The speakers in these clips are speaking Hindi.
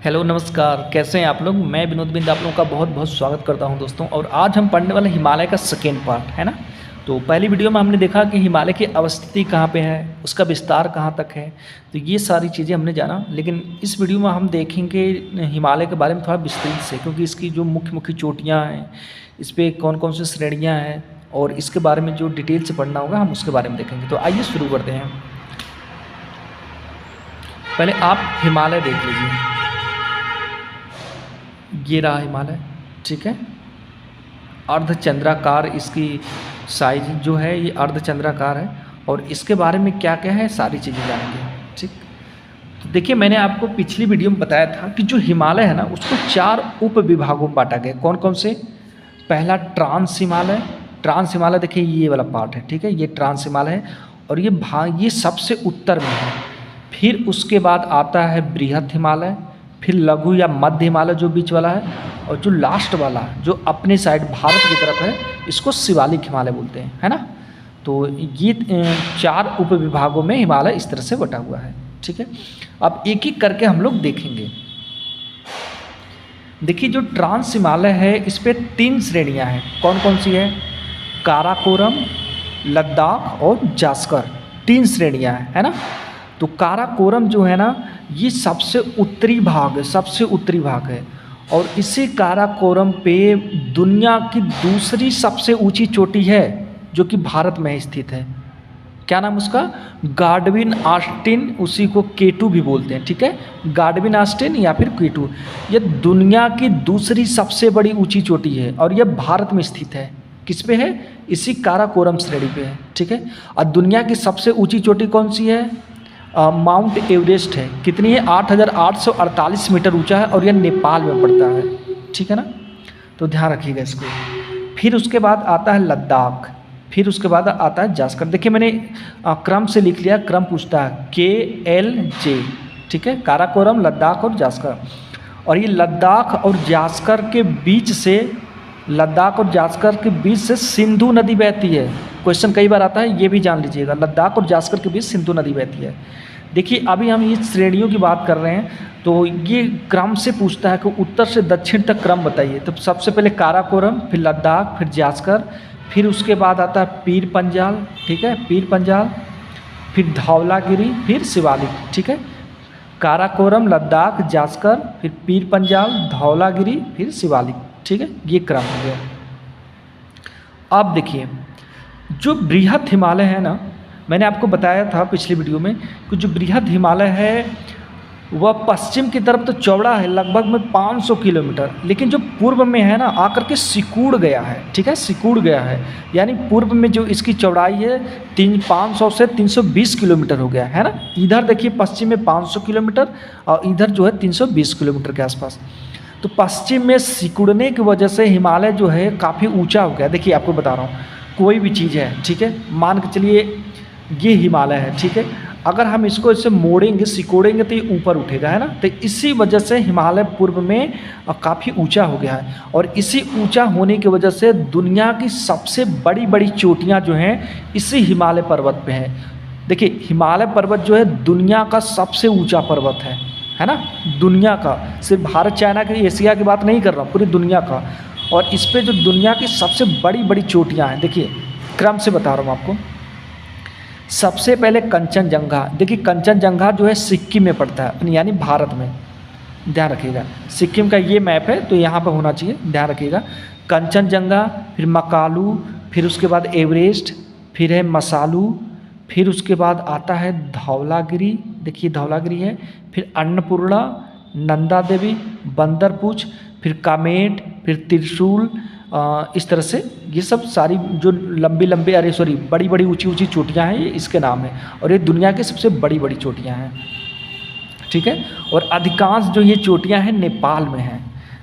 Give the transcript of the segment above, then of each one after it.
हेलो नमस्कार, कैसे हैं आप लोग। मैं विनोद बिंद आप लोगों का बहुत बहुत स्वागत करता हूं दोस्तों। और आज हम पढ़ने वाले हिमालय का सेकेंड पार्ट है ना। तो पहली वीडियो में हमने देखा कि हिमालय की अवस्थिति कहाँ पे है, उसका विस्तार कहाँ तक है, तो ये सारी चीज़ें हमने जाना। लेकिन इस वीडियो में हम देखेंगे हिमालय के बारे में थोड़ा विस्तृत से, क्योंकि इसकी जो मुख्य मुख्य चोटियाँ हैं, इस पर कौन कौन सी श्रेणियाँ हैं और इसके बारे में जो डिटेल से पढ़ना होगा हम उसके बारे में देखेंगे। तो आइए शुरू करते हैं। पहले आप हिमालय देख लीजिए, ये रहा हिमालय, ठीक है। अर्धचंद्राकार इसकी साइज जो है, ये अर्धचंद्राकार है। और इसके बारे में क्या क्या है सारी चीज़ें जानेंगे, ठीक। तो देखिए, मैंने आपको पिछली वीडियो में बताया था कि जो हिमालय है ना, उसको 4 उप विभागों में बांटा गया। कौन कौन से? पहला ट्रांस हिमालय। ट्रांस हिमालय देखिए ये वाला पार्ट है, ठीक है, ये ट्रांस हिमालय है और ये सबसे उत्तर में है। फिर उसके बाद आता है बृहद हिमालय, फिर लघु या मध्य हिमालय जो बीच वाला है, और जो लास्ट वाला जो अपने साइड भारत की तरफ है, इसको शिवालिक हिमालय बोलते हैं, है ना। तो ये 4 उप विभागों में हिमालय इस तरह से बटा हुआ है, ठीक है। अब एक एक करके हम लोग देखेंगे। देखिए, जो ट्रांस हिमालय है इस पे 3 श्रेणियां हैं। कौन कौन सी है? काराकोरम, लद्दाख और जास्कर, 3 श्रेणियां हैं, है ना। तो काराकोरम जो है ना, ये सबसे उत्तरी भाग है, सबसे उत्तरी भाग है। और इसी काराकोरम पे दुनिया की दूसरी सबसे ऊंची चोटी है, जो कि भारत में स्थित है। क्या नाम उसका? गाडविन ऑस्टिन, उसी को K2 भी बोलते हैं, ठीक है। गाडविन ऑस्टिन या फिर K2, ये दुनिया की दूसरी सबसे बड़ी ऊंची चोटी है और यह भारत में स्थित है। किस पे है? इसी काराकोरम श्रेणी पे है, ठीक है। और दुनिया की सबसे ऊंची चोटी कौन सी है? माउंट एवरेस्ट है। कितनी है? 8,848 मीटर ऊंचा है और यह नेपाल में पड़ता है, ठीक है ना। तो ध्यान रखिएगा इसको। फिर उसके बाद आता है लद्दाख, फिर उसके बाद आता है जास्कर। देखिए, मैंने क्रम से लिख लिया, क्रम पूछता है KLJ, ठीक है। काराकोरम, लद्दाख और जास्कर। और ये लद्दाख और जास्कर के बीच से सिंधु नदी बहती है। क्वेश्चन कई बार आता है, ये भी जान लीजिएगा, लद्दाख और जास्कर के बीच सिंधु नदी बहती है। देखिए, अभी हम इस श्रेणियों की बात कर रहे हैं, तो ये क्रम से पूछता है कि उत्तर से दक्षिण तक क्रम बताइए। तो सबसे पहले काराकोरम, फिर लद्दाख, फिर जास्कर, फिर उसके बाद आता है पीर पंजाल, ठीक है, पीर पंजाल, फिर धौलागिरी, फिर शिवालिक, ठीक है। काराकोरम, लद्दाख, जास्कर, फिर पीर पंजाल, धौलागिरी, फिर शिवालिक, ठीक है। ये क्रम हो गया। अब देखिए, जो बृहद हिमालय है ना, मैंने आपको बताया था पिछली वीडियो में कि जो बृहद हिमालय है वह पश्चिम की तरफ तो चौड़ा है लगभग में 500 किलोमीटर, लेकिन जो पूर्व में है ना, आकर के सिकुड़ गया है, ठीक है, सिकुड़ गया है। यानी पूर्व में जो इसकी चौड़ाई है 500 से 320 किलोमीटर हो गया है ना। इधर देखिए, पश्चिम में 500 किलोमीटर और इधर जो है 320 किलोमीटर के आसपास। तो पश्चिम में सिकुड़ने की वजह से हिमालय जो है काफ़ी ऊंचा हो गया। देखिए, आपको बता रहा हूँ, कोई भी चीज़ है, ठीक है, मान के चलिए ये हिमालय है, ठीक है, अगर हम इसको इससे मोड़ेंगे, सिकोड़ेंगे तो ये ऊपर उठेगा, है ना। तो इसी वजह से हिमालय पूर्व में काफ़ी ऊंचा हो गया है। और इसी ऊंचा होने की वजह से दुनिया की सबसे बड़ी बड़ी चोटियाँ जो हैं इसी हिमालय पर्वत पे हैं। देखिए, हिमालय पर्वत जो है दुनिया का सबसे ऊँचा पर्वत है ना, दुनिया का। सिर्फ भारत, चाइना की, एशिया की बात नहीं कर रहा हूँ, पूरी दुनिया का। और इस पे जो दुनिया की सबसे बड़ी बड़ी चोटियाँ हैं, देखिए क्रम से बता रहा हूँ आपको। सबसे पहले कंचनजंगा। देखिए, कंचनजंगा जो है सिक्किम में पड़ता है, यानी भारत में। ध्यान रखिएगा, सिक्किम का ये मैप है तो यहाँ पर होना चाहिए, ध्यान रखिएगा। कंचनजंगा, फिर मकालू, फिर उसके बाद एवरेस्ट, फिर है मसालू, फिर उसके बाद आता है धौलागिरी। देखिए, धौलागिरी है, फिर अन्नपूर्णा, नंदा देवी, बंदरपूछ, फिर कामेट, फिर त्रिशूल। इस तरह से ये सब सारी जो बड़ी बड़ी ऊंची ऊंची चोटियाँ हैं, ये इसके नाम है। और ये दुनिया की सबसे बड़ी बड़ी चोटियाँ हैं, ठीक है। और अधिकांश जो ये चोटियाँ हैं नेपाल में हैं।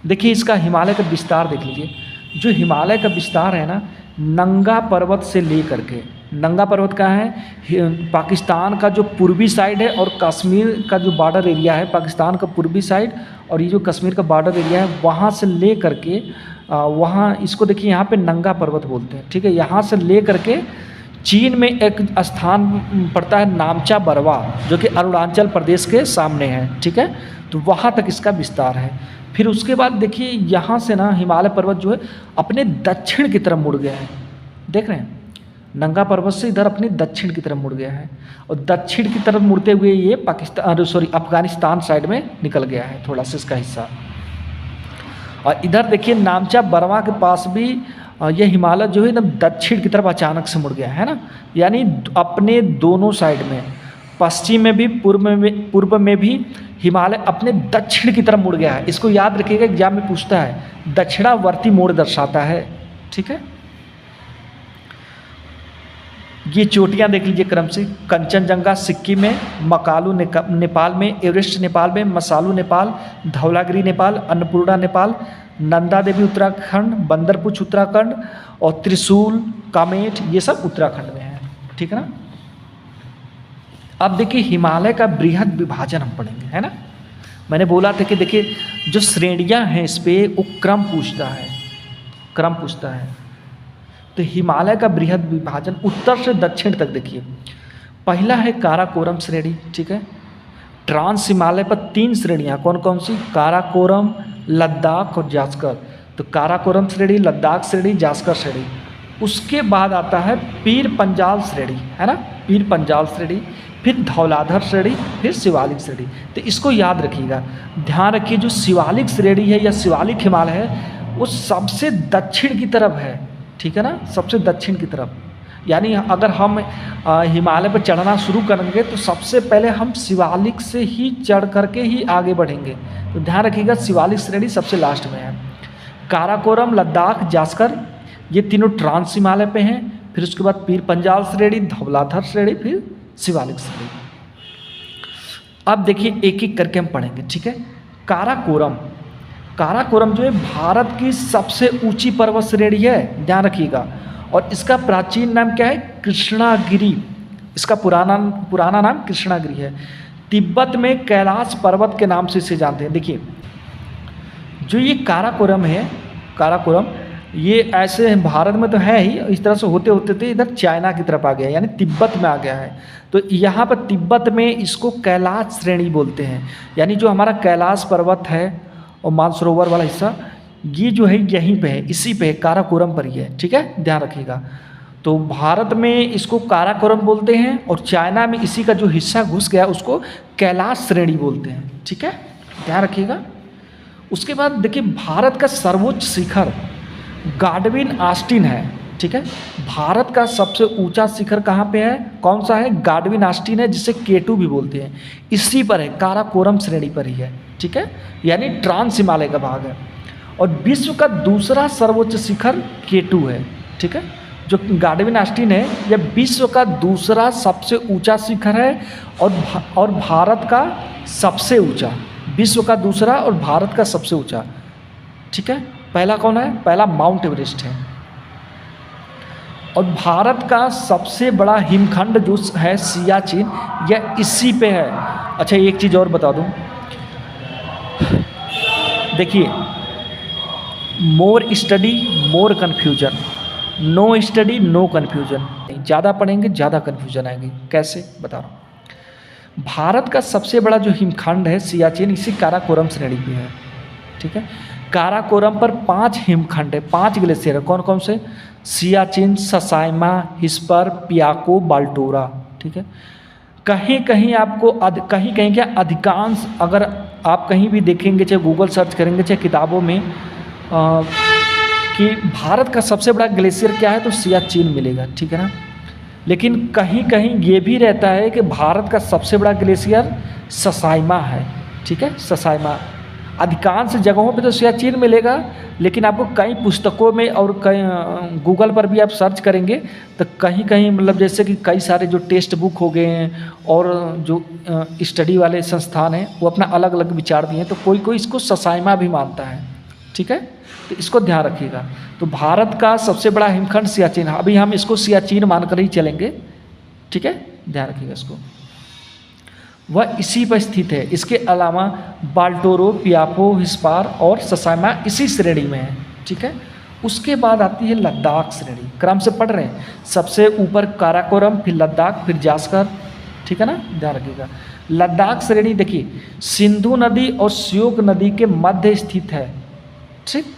देखिए, इसका हिमालय का विस्तार देख लीजिए। जो हिमालय का विस्तार है ना, नंगा पर्वत से लेकर के, नंगा पर्वत कहाँ है? पाकिस्तान का जो पूर्वी साइड है, और कश्मीर का जो बॉर्डर एरिया है, पाकिस्तान का पूर्वी साइड, और ये जो कश्मीर का बॉर्डर एरिया है, वहाँ से ले करके वहाँ, इसको देखिए यहाँ पे नंगा पर्वत बोलते हैं, ठीक है। यहाँ से ले करके चीन में एक स्थान पड़ता है नामचा बरवा, जो कि अरुणाचल प्रदेश के सामने है, ठीक है। तो वहाँ तक इसका विस्तार है। फिर उसके बाद देखिए यहाँ से ना हिमालय पर्वत जो है अपने दक्षिण की तरफ मुड़ गया है, देख रहे हैं, नंगा पर्वत से इधर अपने दक्षिण की तरफ मुड़ गया है, और दक्षिण की तरफ मुड़ते हुए ये अफगानिस्तान साइड में निकल गया है थोड़ा सा इसका हिस्सा। और इधर देखिए नामचा बरवा के पास भी ये हिमालय जो है एकदम दक्षिण की तरफ अचानक से मुड़ गया है ना, यानी अपने दोनों साइड में, पश्चिम में भी पूर्व में भी हिमालय अपने दक्षिण की तरफ मुड़ गया है। इसको याद रखिएगा, एग्जाम में पूछता है, दक्षिणावर्ती मोड़ दर्शाता है, ठीक है। ये चोटियाँ देख लीजिए क्रम से, कंचनजंगा सिक्किम में, मकालू नेपाल में, एवरेस्ट नेपाल में, मसालू नेपाल, धौलागिरी नेपाल, अन्नपूर्णा नेपाल, नंदा देवी उत्तराखंड, बंदरपुछ उत्तराखंड और त्रिशूल कामेट ये सब उत्तराखंड में है, ठीक है ना। अब देखिए हिमालय का बृहद विभाजन हम पढ़ेंगे, है ना। मैंने बोला था कि देखिए जो श्रेणियां हैं इस पे वो क्रम पूछता है। तो हिमालय का बृहद विभाजन उत्तर से दक्षिण तक देखिए, पहला है काराकोरम श्रेणी, ठीक है। ट्रांस हिमालय पर 3 श्रेणियाँ, कौन कौन सी, काराकोरम, लद्दाख और जास्कर। तो काराकोरम श्रेणी, लद्दाख श्रेणी, जास्कर श्रेणी। उसके बाद आता है पीर पंजाल श्रेणी, है ना, पीर पंजाल श्रेणी, फिर धौलाधर श्रेणी, फिर शिवालिक श्रेणी। तो इसको याद रखिएगा, ध्यान रखिए जो शिवालिक श्रेणी है या शिवालिक हिमालय है वो सबसे दक्षिण की तरफ है, ठीक है ना, सबसे दक्षिण की तरफ। यानी अगर हम हिमालय पर चढ़ना शुरू करेंगे तो सबसे पहले हम शिवालिक से ही चढ़ करके ही आगे बढ़ेंगे। तो ध्यान रखिएगा शिवालिक श्रेणी सबसे लास्ट में है। काराकोरम, लद्दाख, जास्कर ये तीनों ट्रांस हिमालय पे हैं। फिर उसके बाद पीर पंजाल श्रेणी, धौलाधर श्रेणी, फिर शिवालिक श्रेणी। अब देखिए एक एक करके हम पढ़ेंगे, ठीक है। काराकोरम जो है भारत की सबसे ऊंची पर्वत श्रेणी है, ध्यान रखिएगा। और इसका प्राचीन नाम क्या है, कृष्णागिरी। इसका पुराना नाम कृष्णागिरी है। तिब्बत में कैलाश पर्वत के नाम से इसे जानते हैं। देखिए जो ये काराकोरम है, काराकोरम ये ऐसे भारत में तो है ही, इस तरह से होते होते थे इधर चाइना की तरफ आ गया, यानी तिब्बत में आ गया है। तो यहाँ पर तिब्बत में इसको कैलाश श्रेणी बोलते हैं। यानी जो हमारा कैलाश पर्वत है और मानसरोवर वाला हिस्सा ये जो है यहीं पे है, इसी पे है, काराकोरम पर ही है, ठीक है, ध्यान रखिएगा। तो भारत में इसको काराकोरम बोलते हैं और चाइना में इसी का जो हिस्सा घुस गया उसको कैलाश श्रेणी बोलते हैं, ठीक है, ध्यान रखिएगा। उसके बाद देखिए भारत का सर्वोच्च शिखर गाडविन आस्टीन है, ठीक है। भारत का सबसे ऊंचा शिखर कहाँ पे है, कौन सा है, गाडविन आस्टीन है, जिसे केटू भी बोलते हैं, इसी पर है, काराकोरम श्रेणी पर ही है, ठीक है, यानी ट्रांस हिमालय का भाग है। और विश्व का दूसरा सर्वोच्च शिखर केटू है, ठीक है। जो गाडविन आस्टीन है यह विश्व का दूसरा सबसे ऊंचा शिखर है और भारत का सबसे ऊंचा, विश्व का दूसरा और भारत का सबसे ऊंचा, ठीक है। पहला कौन है, पहला माउंट एवरेस्ट है। और भारत का सबसे बड़ा हिमखंड जो है सियाचिन, यह इसी पे है। अच्छा एक चीज़ और बता दूं, देखिए more study more confusion, no study no confusion. ज़्यादा पढ़ेंगे ज़्यादा कन्फ्यूजन आएंगे, कैसे बता रहा हूँ। भारत का सबसे बड़ा जो हिमखंड है सियाचिन, इसी काराकोरम श्रेणी में है, ठीक है। काराकोरम पर 5 हिमखंड है, 5 ग्लेशियर है, कौन कौन से, सियाचिन, ससाइमा, हिस्पर, पियाको, बाल्टोरा, ठीक है। कहीं कहीं आपको कहीं कहीं क्या अधिकांश, अगर आप कहीं भी देखेंगे, चाहे गूगल सर्च करेंगे चाहे किताबों में कि भारत का सबसे बड़ा ग्लेशियर क्या है तो सियाचिन मिलेगा, ठीक है ना। लेकिन कहीं कहीं ये भी रहता है कि भारत का सबसे बड़ा ग्लेशियर ससाइमा है, ठीक है, ससाइमा। अधिकांश जगहों पे तो सियाचिन मिलेगा, लेकिन आपको कई पुस्तकों में और कई गूगल पर भी आप सर्च करेंगे तो कहीं कहीं मतलब जैसे कि कई सारे जो टेक्स्ट बुक हो गए हैं और जो स्टडी वाले संस्थान हैं वो अपना अलग अलग विचार दिए हैं, तो कोई कोई इसको ससाइमा भी मानता है, ठीक है। तो इसको ध्यान रखिएगा। तो भारत का सबसे बड़ा हिमखंड सियाचिन है, अभी हम इसको सियाचिन मानकर ही चलेंगे, ठीक है, ध्यान रखिएगा इसको, वह इसी पर स्थित है। इसके अलावा बाल्टोरो, पियाको, हिस्पार और ससाइमा इसी श्रेणी में है, ठीक है। उसके बाद आती है लद्दाख श्रेणी, क्रम से पढ़ रहे हैं, सबसे ऊपर काराकोरम, फिर लद्दाख, फिर जास्कर, ठीक है ना, ध्यान रखिएगा। लद्दाख श्रेणी देखिए सिंधु नदी और श्योक नदी के मध्य स्थित है, ठीक।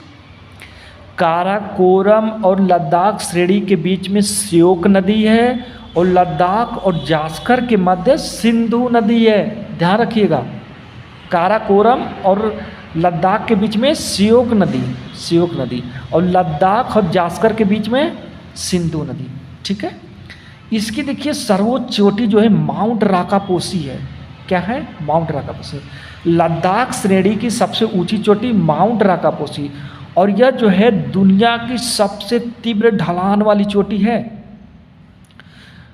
काराकोरम और लद्दाख श्रेणी के बीच में श्योक नदी है और लद्दाख और जास्कर के मध्य सिंधु नदी है, ध्यान रखिएगा। काराकोरम और लद्दाख के बीच में श्योक नदी और लद्दाख और जास्कर के बीच में सिंधु नदी, ठीक है। इसकी देखिए सर्वोच्च चोटी जो है माउंट राकापोसी है। क्या है? माउंट राकापोसी। लद्दाख श्रेणी की सबसे ऊंची चोटी माउंट राकापोसी, और यह जो है दुनिया की सबसे तीव्र ढलान वाली चोटी है।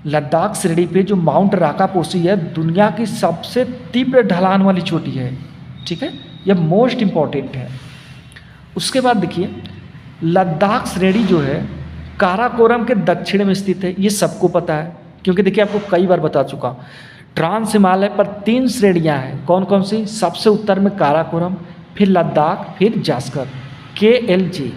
लद्दाख श्रेणी पे जो माउंट राकापोसी है दुनिया की सबसे तीव्र ढलान वाली चोटी है, ठीक है, यह मोस्ट इम्पॉर्टेंट है। उसके बाद देखिए लद्दाख श्रेणी जो है काराकोरम के दक्षिण में स्थित है, ये सबको पता है क्योंकि देखिए आपको कई बार बता चुका। ट्रांस हिमालय पर 3 श्रेणियां हैं, कौन कौन सी? सबसे उत्तर में काराकोरम, फिर लद्दाख, फिर जास्कर, KLJ।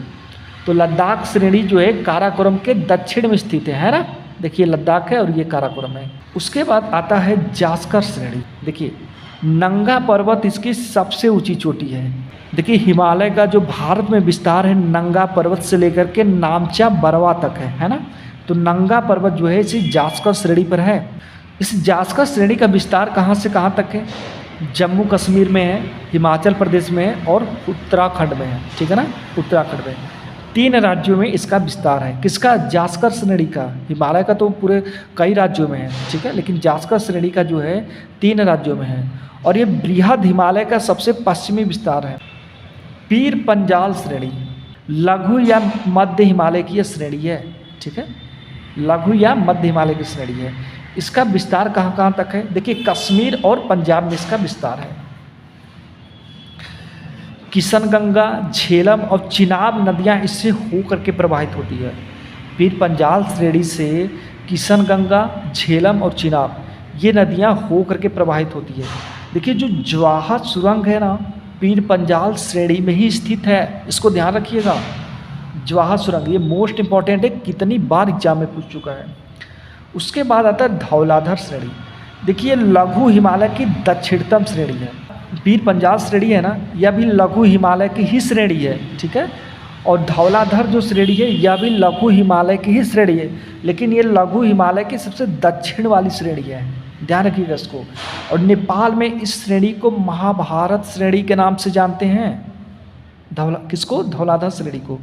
तो लद्दाख श्रेणी जो है काराकोरम के दक्षिण में स्थित है ना, देखिए लद्दाख है और ये काराकोरम है। उसके बाद आता है जास्कर श्रेणी। देखिए नंगा पर्वत इसकी सबसे ऊंची चोटी है। देखिए हिमालय का जो भारत में विस्तार है नंगा पर्वत से लेकर के नामचा बरवा तक है ना, तो नंगा पर्वत जो है इसी जास्कर श्रेणी पर है। इस जास्कर श्रेणी का विस्तार कहाँ से कहाँ तक है? जम्मू कश्मीर में है, हिमाचल प्रदेश में है और उत्तराखंड में है, ठीक है ना, उत्तराखंड में 3 राज्यों में इसका विस्तार है। किसका? जास्कर श्रेणी का। हिमालय का तो पूरे कई राज्यों में है, ठीक है, लेकिन जास्कर श्रेणी का जो है 3 राज्यों में है और ये बृहद हिमालय का सबसे पश्चिमी विस्तार है। पीर पंजाल श्रेणी लघु या मध्य हिमालय की यह श्रेणी है, ठीक है, लघु या मध्य हिमालय की श्रेणी है। इसका विस्तार कहाँ कहाँ तक है? देखिए कश्मीर और पंजाब में इसका विस्तार है। किशनगंगा, झेलम और चिनाब नदियाँ इससे होकर के प्रवाहित होती है। पीर पंजाल श्रेणी से किशनगंगा, झेलम और चिनाब ये नदियाँ होकर के प्रवाहित होती है। देखिए जो जवाहर सुरंग है ना पीर पंजाल श्रेणी में ही स्थित है, इसको ध्यान रखिएगा। जवाहर सुरंग ये मोस्ट इंपॉर्टेंट है, कितनी बार एग्जाम में पूछ चुका है। उसके बाद आता है धौलाधर श्रेणी। देखिए लघु हिमालय की दक्षिणतम श्रेणी है। पीर पंजाल श्रेणी है ना, यह भी लघु हिमालय की ही श्रेणी है, ठीक है, और धौलाधर जो श्रेणी है यह भी लघु हिमालय की ही श्रेणी है, लेकिन ये लघु हिमालय की सबसे दक्षिण वाली श्रेणी है, ध्यान रखिएगा इसको। और नेपाल में इस श्रेणी को महाभारत श्रेणी के नाम से जानते हैं। किसको? धौलाधर श्रेणी को।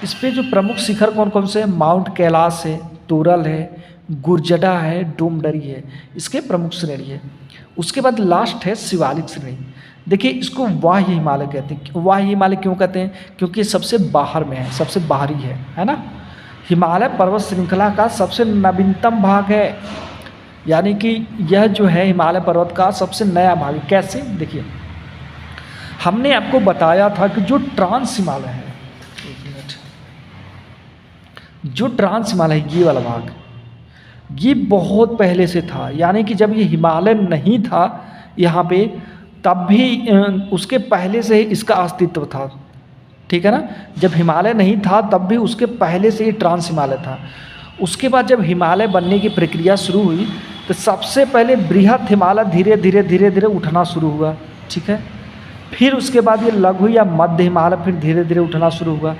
इस पे जो प्रमुख शिखर कौन कौन से हैं? माउंट कैलाश है, तोरल है, गुरजडा है, डोमडरी है, इसके प्रमुख श्रेणी है। उसके बाद लास्ट है शिवालिक श्रेणी। देखिए इसको वाह्य हिमालय कहते हैं। वाह्य हिमालय क्यों कहते हैं? क्योंकि ये सबसे बाहर में है, सबसे बाहरी है ना। हिमालय पर्वत श्रृंखला का सबसे नवीनतम भाग है, यानी कि यह जो है हिमालय पर्वत का सबसे नया भाग है। कैसे? देखिए हमने आपको बताया था कि जो ट्रांस हिमालय है, जो ट्रांस हिमालय है ये वाला भाग, ये बहुत पहले से था, यानी कि जब ये हिमालय नहीं था यहाँ पे तब भी उसके पहले से ही इसका अस्तित्व था, ठीक है ना। जब हिमालय नहीं था तब भी उसके पहले से ही ट्रांस हिमालय था। उसके बाद जब हिमालय बनने की प्रक्रिया शुरू हुई तो सबसे पहले बृहद हिमालय धीरे धीरे उठना शुरू हुआ, ठीक है। फिर उसके बाद ये लघु या मध्य हिमालय फिर धीरे धीरे उठना शुरू हुआ।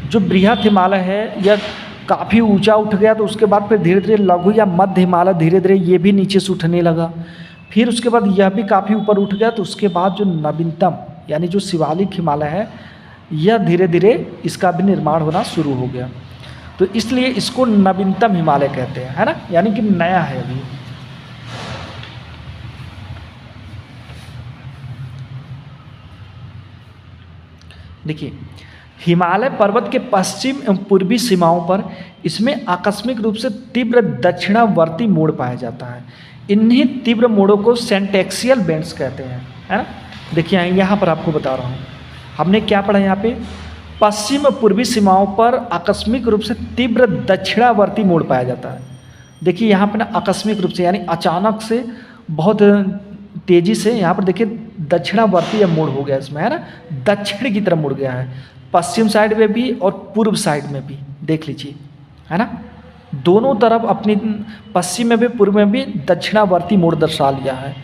जो बृहद हिमालय है यह काफ़ी ऊंचा उठ गया, तो उसके बाद फिर धीरे धीरे लघु या मध्य हिमालय धीरे धीरे ये भी नीचे से उठने लगा। फिर उसके बाद यह भी काफ़ी ऊपर उठ गया, तो उसके बाद जो नवीनतम यानी जो शिवालिक हिमालय है यह धीरे धीरे इसका भी निर्माण होना शुरू हो गया। तो इसलिए इसको नवीनतम हिमालय कहते हैं, है ना, यानी कि नया है अभी। देखिए हिमालय पर्वत के पश्चिम एवं पूर्वी सीमाओं पर इसमें आकस्मिक रूप से तीव्र दक्षिणावर्ती मोड़ पाया जाता है। इन्हीं तीव्र मोड़ों को सेंटेक्सियल बेंड्स कहते हैं, है ना। देखिए यहाँ पर आपको बता रहा हूँ, हमने क्या पढ़ा यहाँ पे, पश्चिम और पूर्वी सीमाओं पर आकस्मिक रूप से तीव्र दक्षिणावर्ती मोड़ पाया जाता है। देखिए यहाँ पे ना आकस्मिक रूप से यानी अचानक से बहुत तेज़ी से यहाँ पर देखिए दक्षिणावर्ती अब मोड़ हो गया इसमें, है ना, दक्षिण की तरफ मुड़ गया है, पश्चिम साइड में भी और पूर्व साइड में भी, देख लीजिए, है ना, दोनों तरफ अपनी पश्चिम में भी पूर्व में भी दक्षिणावर्ती मोड़ दर्शा लिया है।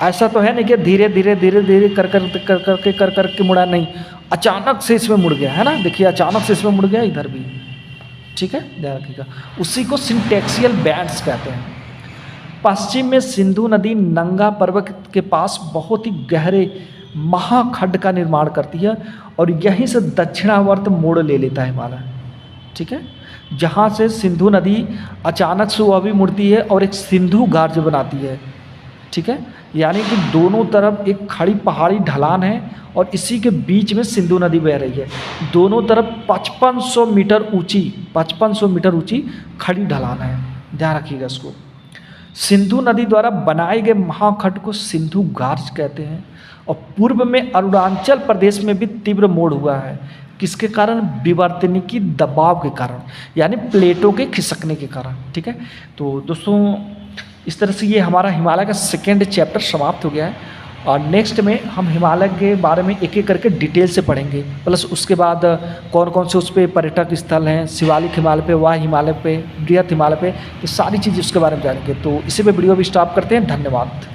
ऐसा तो है नहीं कि धीरे धीरे धीरे धीरे कर के मुड़ा, नहीं, अचानक से इसमें मुड़ गया, है ना, देखिए अचानक से इसमें मुड़ गया, इधर भी, ठीक है, ध्यान रखिएगा। उसी को सिंटेक्सियल बैंड्स कहते हैं। पश्चिम में सिंधु नदी नंगा पर्वत के पास बहुत ही गहरे महाखंड का निर्माण करती है और यहीं से दक्षिणावर्त मोड़ ले लेता है हिमालय, ठीक है, जहाँ से सिंधु नदी अचानक से वह भी मुड़ती है और एक सिंधु गार्ज बनाती है, ठीक है, यानी कि दोनों तरफ एक खड़ी पहाड़ी ढलान है और इसी के बीच में सिंधु नदी बह रही है। दोनों तरफ 5500 मीटर ऊंची, 5500 मीटर ऊंची खड़ी ढलान है, ध्यान रखिएगा इसको। सिंधु नदी द्वारा बनाए गए महाखंड को सिंधु गार्ज कहते हैं और पूर्व में अरुणाचल प्रदेश में भी तीव्र मोड़ हुआ है, किसके कारण? विवर्तनिकी दबाव के कारण, यानी प्लेटों के खिसकने के कारण, ठीक है। तो दोस्तों इस तरह से ये हमारा हिमालय का सेकेंड चैप्टर समाप्त हो गया है और नेक्स्ट में हम हिमालय के बारे में एक एक करके डिटेल से पढ़ेंगे, प्लस उसके बाद कौन कौन से उस पर पर्यटक स्थल हैं, शिवालिक हिमालय पे, वाह हिमालय पे, बृहत हिमालय पे, ये सारी चीज़ उसके बारे में जानेंगे। तो इसी पे वीडियो भी स्टॉप करते हैं। धन्यवाद।